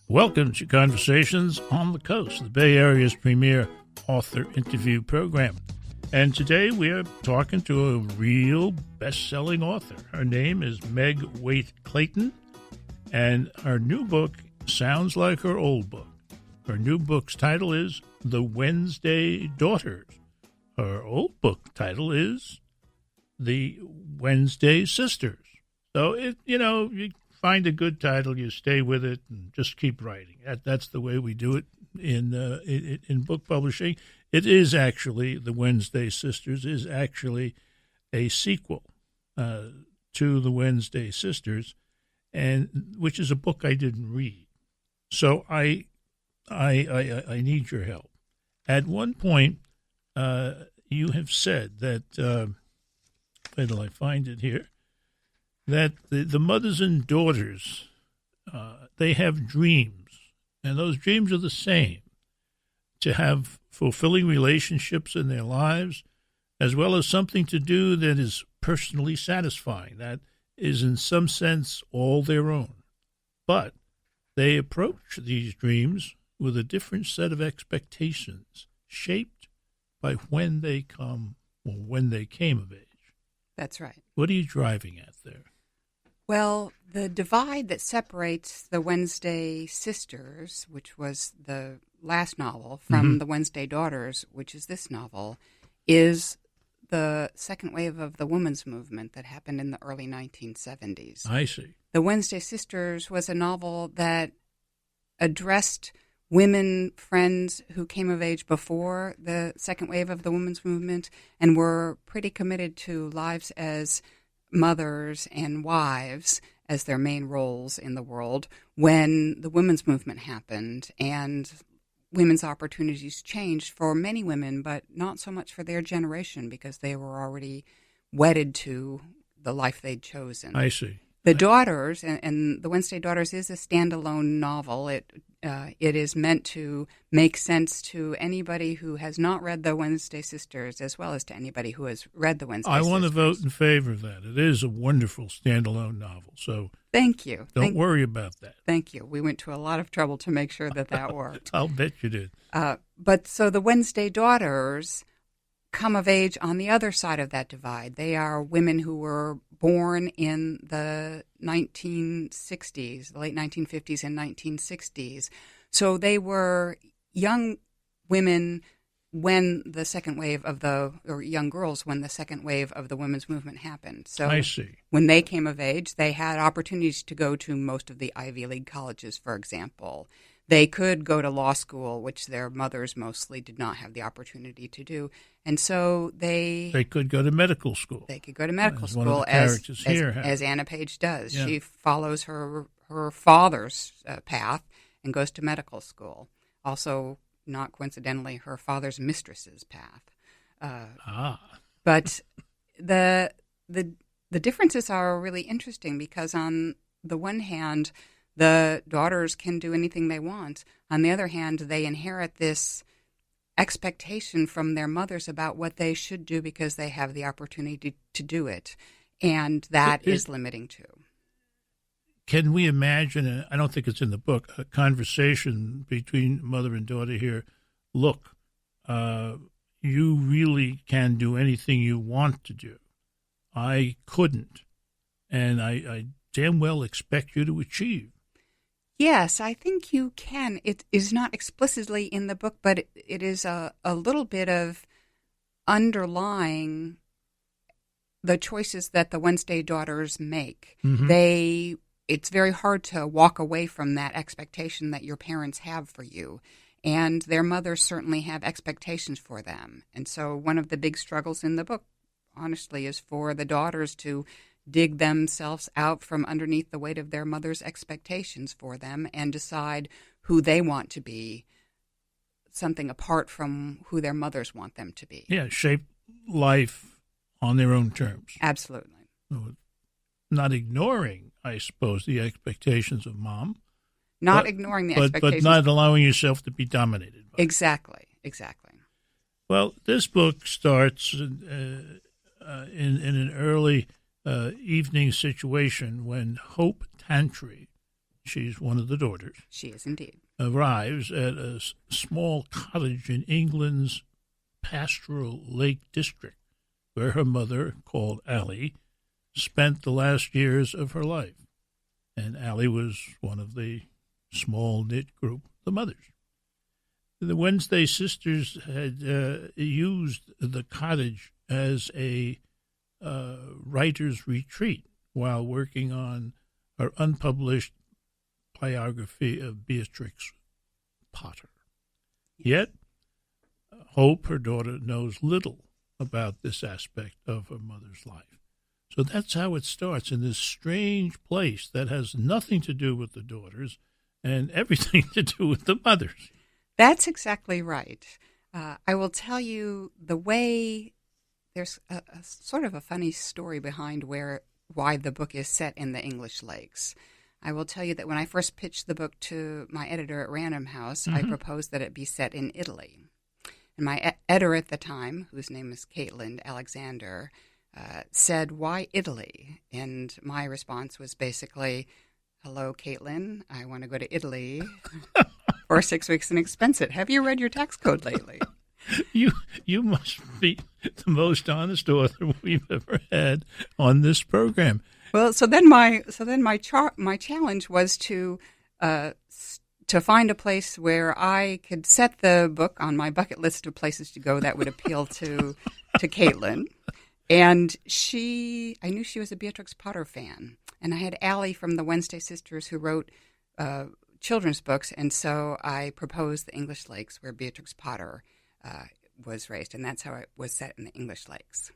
Welcome to Conversations on the Coast, the Bay Area's premier author interview program. And today we are talking to a real best-selling author. Her name is Meg Waite Clayton, and her new book sounds like her old book. Her new book's title is The Wednesday Daughters. Her old book title is The Wednesday Sisters. So, you find a good title, you stay with it, and just keep writing. That's the way we do it in book publishing. It is actually, The Wednesday Sisters is actually a sequel to The Wednesday Sisters, and which is a book I didn't read. So I need your help. At one point, you have said that, wait till I find it here, that the mothers and daughters, they have dreams, and those dreams are the same, to have fulfilling relationships in their lives, as well as something to do that is personally satisfying, that is in some sense all their own. But they approach these dreams with a different set of expectations, shaped by when they come or when they came of age. That's right. What are you driving at there? Well, the divide that separates the Wednesday Sisters, which was the last novel, from the Wednesday Daughters, which is this novel, is the second wave of the women's movement that happened in the early 1970s. I see. The Wednesday Sisters was a novel that addressed women friends who came of age before the second wave of the women's movement and were pretty committed to lives as mothers and wives as their main roles in the world when the women's movement happened, and women's opportunities changed for many women, but not so much for their generation because they were already wedded to the life they'd chosen. I see. The Daughters, and The Wednesday Daughters is a standalone novel. It is meant to make sense to anybody who has not read The Wednesday Sisters, as well as to anybody who has read The Wednesday Sisters. I want to vote in favor of that. It is a wonderful standalone novel, so thank you. Don't worry about that. Thank you. We went to a lot of trouble to make sure that worked. I'll bet you did. But so The Wednesday Daughters come of age on the other side of that divide. They are women who were born in the 1960s, the late 1950s and 1960s. So they were young women when the second wave of or young girls when the second wave of the women's movement happened. So I see. When they came of age, they had opportunities to go to most of the Ivy League colleges, for example. They could go to law school, which their mothers mostly did not have the opportunity to do. And so they could go to medical school. They could go to medical school, one of the characters here as Anna Page does. Yeah. She follows her father's path and goes to medical school. Also, not coincidentally, her father's mistress's path. But the differences are really interesting because on the one hand, the daughters can do anything they want. On the other hand, they inherit this expectation from their mothers about what they should do because they have the opportunity to do it. And that is limiting too. Can we imagine, I don't think it's in the book, a conversation between mother and daughter here? Look, you really can do anything you want to do. I couldn't. And I damn well expect you to achieve. Yes, I think you can. It is not explicitly in the book, but it is a little bit of underlying the choices that the Wednesday Daughters make. Mm-hmm. It's very hard to walk away from that expectation that your parents have for you. And their mothers certainly have expectations for them. And so one of the big struggles in the book, honestly, is for the daughters to dig themselves out from underneath the weight of their mother's expectations for them and decide who they want to be, something apart from who their mothers want them to be. Yeah, shape life on their own terms. Absolutely. Not ignoring, I suppose, the expectations of mom. Ignoring the expectations. But not allowing yourself to be dominated by Exactly. Well, this book starts in an early evening situation when Hope Tantry she's one of the daughters. She is indeed. Arrives at a small cottage in England's pastoral Lake District, where her mother, called Allie, spent the last years of her life. And Allie was one of the small-knit group, the mothers. The Wednesday sisters had used the cottage as a writer's retreat while working on her unpublished biography of Beatrix Potter. Yet, Hope, her daughter, knows little about this aspect of her mother's life. So that's how it starts, in this strange place that has nothing to do with the daughters and everything to do with the mothers. That's exactly right. I will tell you the way there's a sort of a funny story behind why the book is set in the English Lakes. I will tell you that when I first pitched the book to my editor at Random House, I proposed that it be set in Italy. And my editor at the time, whose name is Caitlin Alexander, said, "Why Italy?" And my response was basically, "Hello, Caitlin, I want to go to Italy for 6 weeks and expense it. Have you read your tax code lately?" You must be the most honest author we've ever had on this program. Well, so then my challenge was to find a place where I could set the book on my bucket list of places to go that would appeal to Caitlin. And I knew she was a Beatrix Potter fan. And I had Allie from the Wednesday Sisters who wrote children's books. And so I proposed the English Lakes where Beatrix Potter was raised. And that's how it was set in the English Lakes.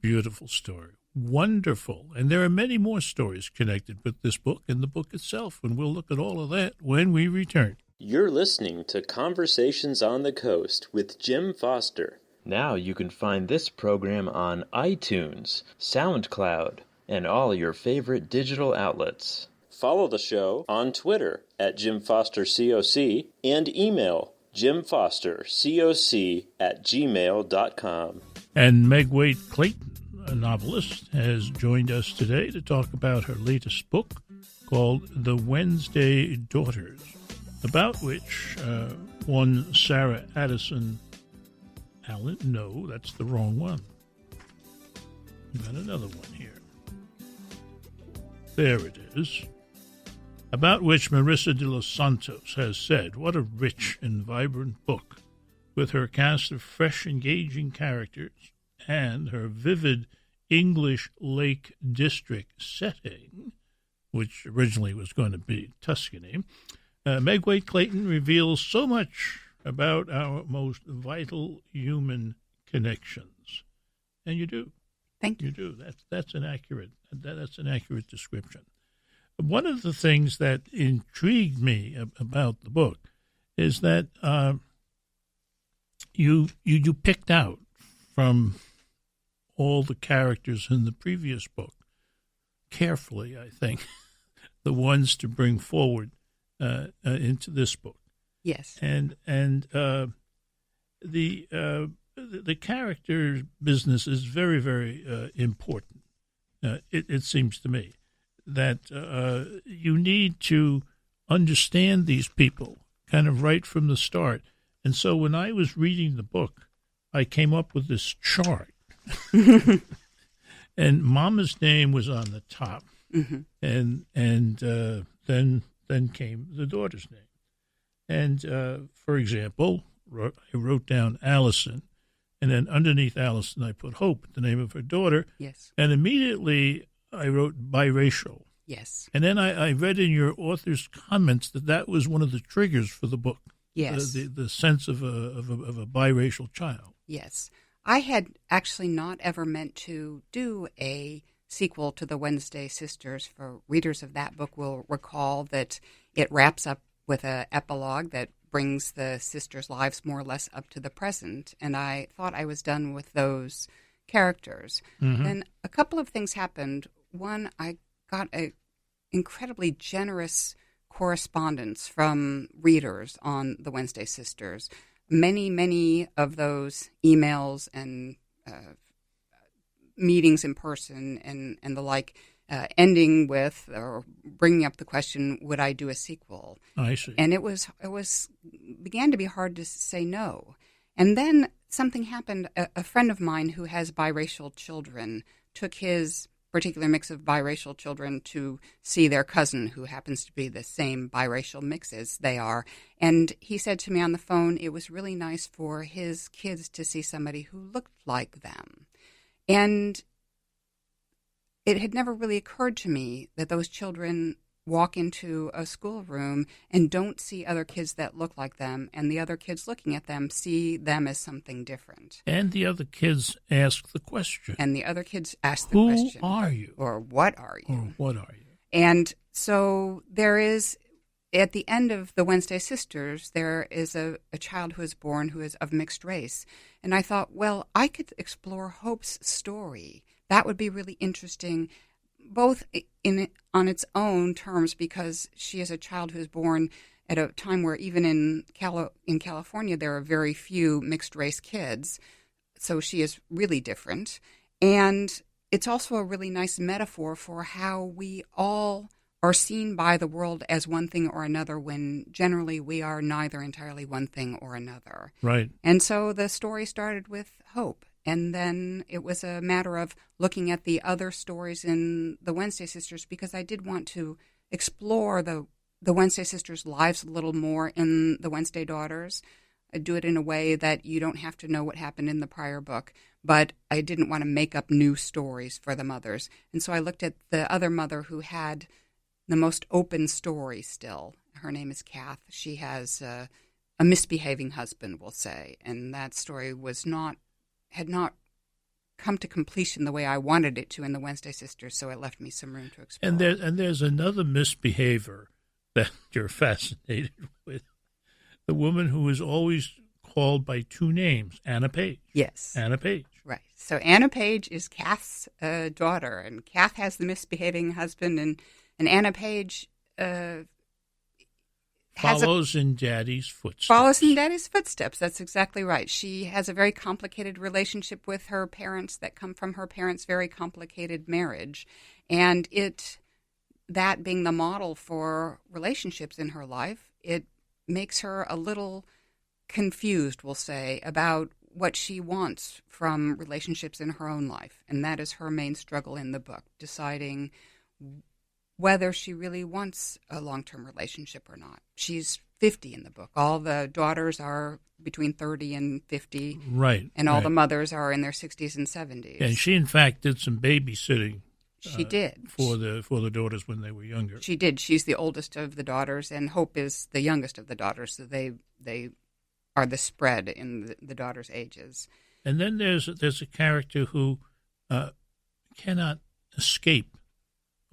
Beautiful story. Wonderful. And there are many more stories connected with this book and the book itself. And we'll look at all of that when we return. You're listening to Conversations on the Coast with Jim Foster. Now you can find this program on iTunes, SoundCloud, and all your favorite digital outlets. Follow the show on Twitter at JimFosterCoc and email jimfostercoc@gmail.com. And Meg Waite Clayton, a novelist, has joined us today to talk about her latest book called The Wednesday Daughters, about which one Sarah Addison Allen. No, that's the wrong one. We've got another one here. There it is. About which Marissa de los Santos has said, "What a rich and vibrant book, with her cast of fresh, engaging characters and her vivid English Lake District setting," which originally was going to be Tuscany. Meg Waite Clayton reveals so much about our most vital human connections, and you do. Thank you. You do. That's an accurate description. One of the things that intrigued me about the book is that you picked out from all the characters in the previous book carefully, I think, the ones to bring forward into this book. Yes. And the character business is very, very important. It seems to me that you need to understand these people kind of right from the start. And so when I was reading the book, I came up with this chart. And Mama's name was on the top, and then came the daughter's name. And for example, I wrote down Allison, and then underneath Allison I put Hope, the name of her daughter. Yes. And immediately I wrote biracial. Yes. And then I read in your author's comments that was one of the triggers for the book. Yes. The sense of a biracial child. Yes. I had actually not ever meant to do a sequel to the Wednesday Sisters. For readers of that book will recall that it wraps up with an epilogue that brings the sisters' lives more or less up to the present. And I thought I was done with those characters. Then a couple of things happened. One, I got an incredibly generous correspondence from readers on the Wednesday Sisters. Many of those emails and meetings in person and the like ending with or bringing up the question, would I do a sequel? I see. And it began to be hard to say no. And then something happened. A friend of mine who has biracial children took his particular mix of biracial children to see their cousin, who happens to be the same biracial mix as they are. And he said to me on the phone, it was really nice for his kids to see somebody who looked like them. And it had never really occurred to me that those children walk into a schoolroom and don't see other kids that look like them, and the other kids looking at them see them as something different. And the other kids ask the question. And the other kids ask the question. Who are you? Or what are you? Or what are you? And so there is, at the end of the Wednesday Sisters, there is a child who is born who is of mixed race. And I thought, well, I could explore Hope's story. That would be really interesting, both on its own terms, because she is a child who is born at a time where even in California there are very few mixed race kids, so she is really different. And it's also a really nice metaphor for how we all are seen by the world as one thing or another, when generally we are neither entirely one thing or another. Right. And so the story started with Hope. And then it was a matter of looking at the other stories in the Wednesday Sisters, because I did want to explore the Wednesday Sisters' lives a little more in the Wednesday Daughters. I do it in a way that you don't have to know what happened in the prior book, but I didn't want to make up new stories for the mothers. And so I looked at the other mother who had the most open story still. Her name is Kath. She has a misbehaving husband, we'll say, and that story had not come to completion the way I wanted it to in the Wednesday Sisters, so it left me some room to explore. And there's another misbehavior that you're fascinated with. The woman who is always called by two names, Anna Page. Yes. Anna Page. Right. So Anna Page is Kath's daughter, and Kath has the misbehaving husband, and Anna Page follows in Daddy's footsteps. Follows in Daddy's footsteps. That's exactly right. She has a very complicated relationship with her parents that come from her parents' very complicated marriage. And that being the model for relationships in her life, it makes her a little confused, we'll say, about what she wants from relationships in her own life. And that is her main struggle in the book, deciding whether she really wants a long-term relationship or not. She's 50 in the book. All the daughters are between 30 and 50. Right. And all the mothers are in their 60s and 70s. And she, in fact, did some babysitting. She did. For the daughters when they were younger. She did. She's the oldest of the daughters, and Hope is the youngest of the daughters, so they are the spread in the daughters' ages. And then there's a character who cannot escape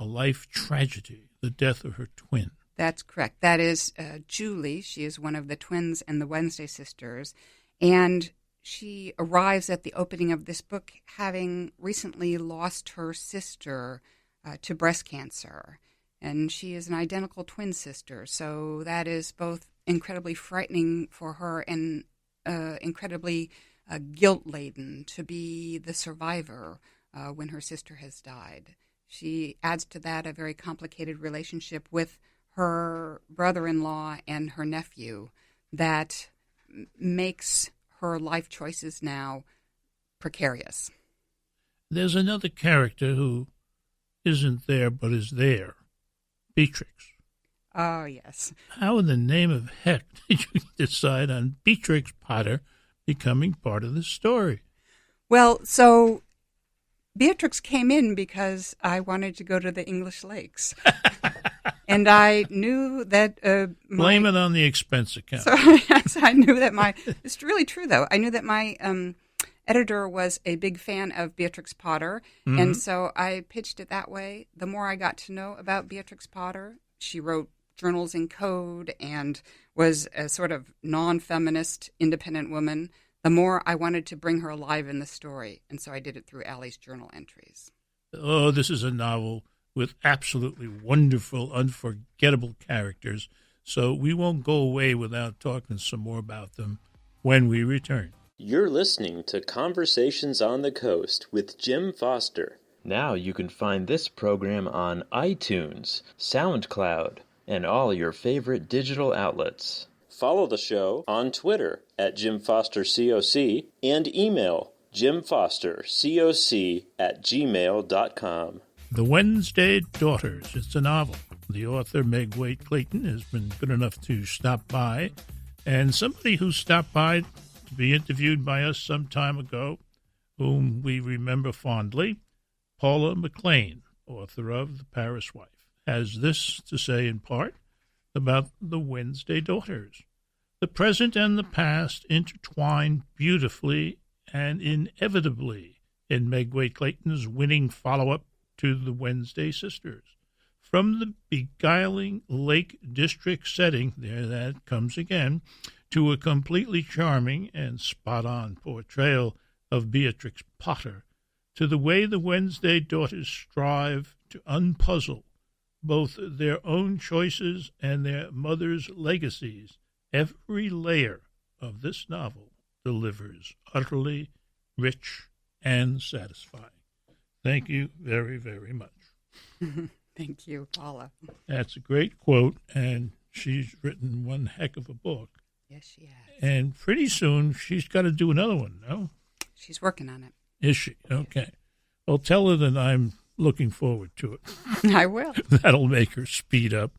a life tragedy, the death of her twin. That's correct. That is Julie. She is one of the twins in the Wednesday Sisters. And she arrives at the opening of this book having recently lost her sister to breast cancer. And she is an identical twin sister. So that is both incredibly frightening for her and incredibly guilt-laden to be the survivor when her sister has died. She adds to that a very complicated relationship with her brother-in-law and her nephew that makes her life choices now precarious. There's another character who isn't there but is there, Beatrix. Oh, yes. How in the name of heck did you decide on Beatrix Potter becoming part of the story? Well, so Beatrix came in because I wanted to go to the English Lakes. And I knew that blame it on the expense account. So I knew that it's really true, though. I knew that my editor was a big fan of Beatrix Potter, and so I pitched it that way. The more I got to know about Beatrix Potter, she wrote journals in code and was a sort of non-feminist, independent woman, the more I wanted to bring her alive in the story, and so I did it through Allie's journal entries. Oh, this is a novel with absolutely wonderful, unforgettable characters, so we won't go away without talking some more about them when we return. You're listening to Conversations on the Coast with Jim Foster. Now you can find this program on iTunes, SoundCloud, and all your favorite digital outlets. Follow the show on Twitter at Jim Foster COC and email jimfostercoc@gmail.com. The Wednesday Daughters. It's a novel. The author, Meg Waite Clayton, has been good enough to stop by. And somebody who stopped by to be interviewed by us some time ago, whom we remember fondly, Paula McLean, author of The Paris Wife, has this to say in part about the Wednesday Daughters. The present and the past intertwine beautifully and inevitably in Meg Waite Clayton's winning follow-up to the Wednesday Sisters. From the beguiling Lake District setting, there that comes again, to a completely charming and spot-on portrayal of Beatrix Potter, to the way the Wednesday Daughters strive to unpuzzle both their own choices and their mother's legacies, every layer of this novel delivers utterly rich and satisfying. Thank you very, very much. Thank you, Paula. That's a great quote, and she's written one heck of a book. Yes, she has. And pretty soon she's got to do another one, no? She's working on it. Is she? Okay. Well, tell her that I'm looking forward to it. I will. That'll make her speed up.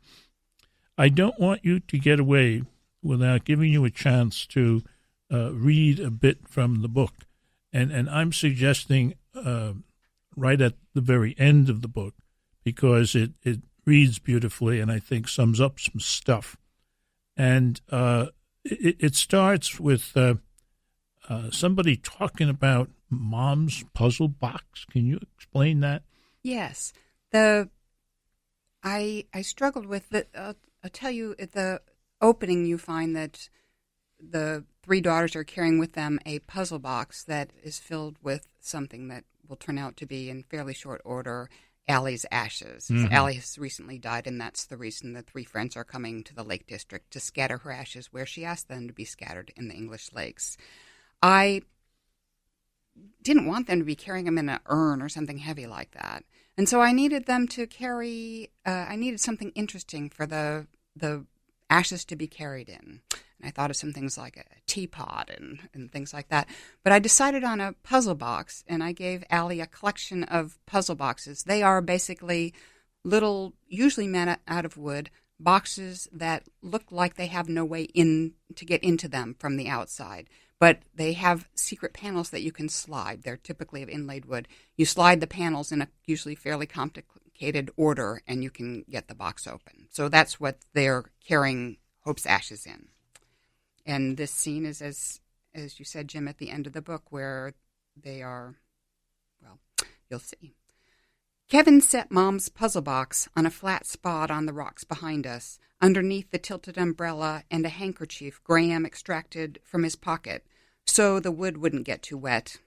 I don't want you to get away without giving you a chance to read a bit from the book. And I'm suggesting right at the very end of the book, because it reads beautifully and I think sums up some stuff. And it starts with somebody talking about Mom's puzzle box. Can you explain that? Yes. I struggled with the. I'll tell you, at the opening, you find that the three daughters are carrying with them a puzzle box that is filled with something that will turn out to be, in fairly short order, Allie's ashes. Mm-hmm. Allie has recently died, and that's the reason the three friends are coming to the Lake District to scatter her ashes where she asked them to be scattered, in the English lakes. I didn't want them to be carrying them in an urn or something heavy like that. And so I needed them to carry, I needed something interesting for the ashes to be carried in. And I thought of some things like a teapot and things like that. But I decided on a puzzle box, and I gave Allie a collection of puzzle boxes. They are basically little, usually made out of wood, boxes that look like they have no way in to get into them from the outside. But they have secret panels that you can slide. They're typically of inlaid wood. You slide the panels in a usually fairly complicated order, and you can get the box open. So that's what they're carrying Hope's ashes in. And this scene is, as you said, Jim, at the end of the book, where they are, well, you'll see. Kevin set Mom's puzzle box on a flat spot on the rocks behind us, underneath the tilted umbrella and a handkerchief Graham extracted from his pocket, so the wood wouldn't get too wet.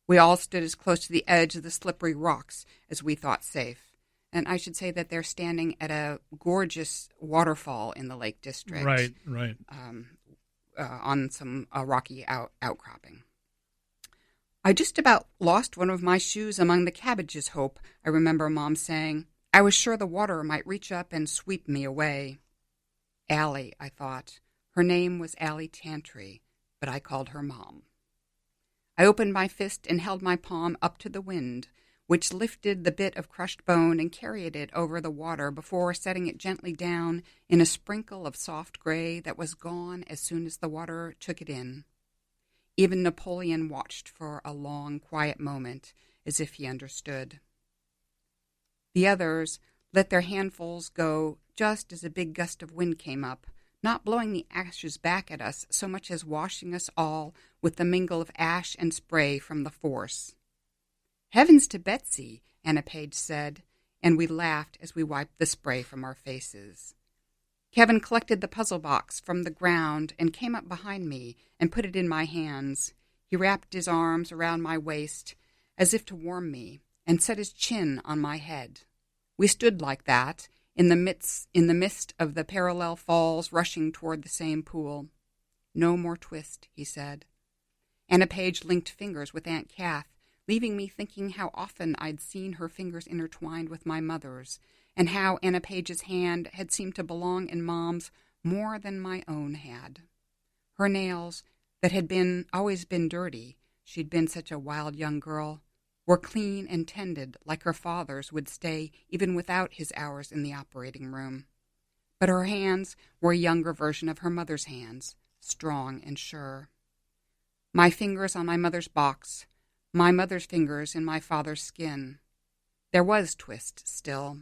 We all stood as close to the edge of the slippery rocks as we thought safe. And I should say that they're standing at a gorgeous waterfall in the Lake District. Right. On some rocky outcropping. I just about lost one of my shoes among the cabbages, Hope, I remember Mom saying. I was sure the water might reach up and sweep me away. Allie, I thought. Her name was Allie Tantry, but I called her Mom. I opened my fist and held my palm up to the wind, which lifted the bit of crushed bone and carried it over the water before setting it gently down in a sprinkle of soft gray that was gone as soon as the water took it in. Even Napoleon watched for a long, quiet moment, as if he understood. The others let their handfuls go just as a big gust of wind came up, not blowing the ashes back at us so much as washing us all with the mingle of ash and spray from the force. Heavens to Betsy, Anna Page said, and we laughed as we wiped the spray from our faces. Kevin collected the puzzle box from the ground and came up behind me and put it in my hands. He wrapped his arms around my waist as if to warm me and set his chin on my head. We stood like that in the mist of the parallel falls rushing toward the same pool. No more twist, he said. Anna Page linked fingers with Aunt Kath, leaving me thinking how often I'd seen her fingers intertwined with my mother's, and how Anna Page's hand had seemed to belong in Mom's more than my own had. Her nails, that had always been dirty, she'd been such a wild young girl, were clean and tended like her father's would stay even without his hours in the operating room. But her hands were a younger version of her mother's hands, strong and sure. My fingers on my mother's box, my mother's fingers in my father's skin. There was twist still.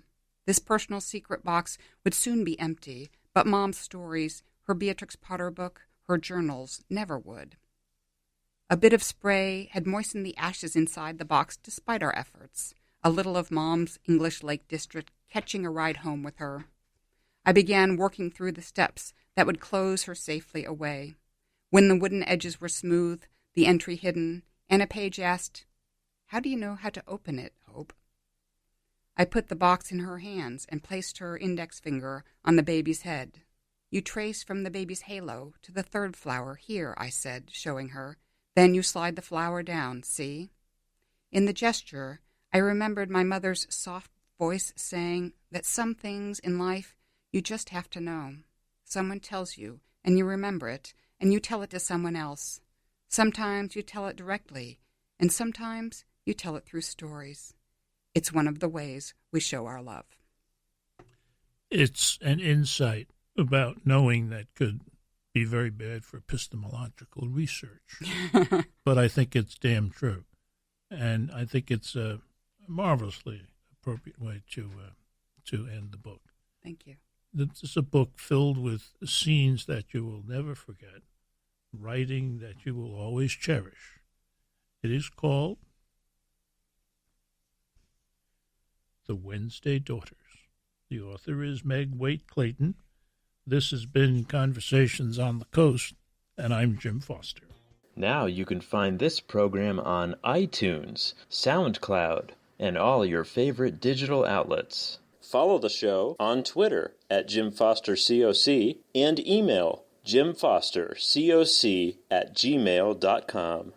This personal secret box would soon be empty, but Mom's stories, her Beatrix Potter book, her journals, never would. A bit of spray had moistened the ashes inside the box despite our efforts, a little of Mom's English Lake District catching a ride home with her. I began working through the steps that would close her safely away. When the wooden edges were smooth, the entry hidden, Anna Page asked, "How do you know how to open it, Hope?" I put the box in her hands and placed her index finger on the baby's head. "You trace from the baby's halo to the third flower here," I said, showing her. "Then you slide the flower down, see?" In the gesture, I remembered my mother's soft voice saying that some things in life you just have to know. Someone tells you, and you remember it, and you tell it to someone else. Sometimes you tell it directly, and sometimes you tell it through stories. It's one of the ways we show our love. It's an insight about knowing that could be very bad for epistemological research. But I think it's damn true. And I think it's a marvelously appropriate way to end the book. Thank you. This is a book filled with scenes that you will never forget, writing that you will always cherish. It is called The Wednesday Daughters. The author is Meg Waite Clayton. This has been Conversations on the Coast, and I'm Jim Foster. Now you can find this program on iTunes, SoundCloud, and all your favorite digital outlets. Follow the show on Twitter at JimFosterCoc and email JimFosterCoc@gmail.com.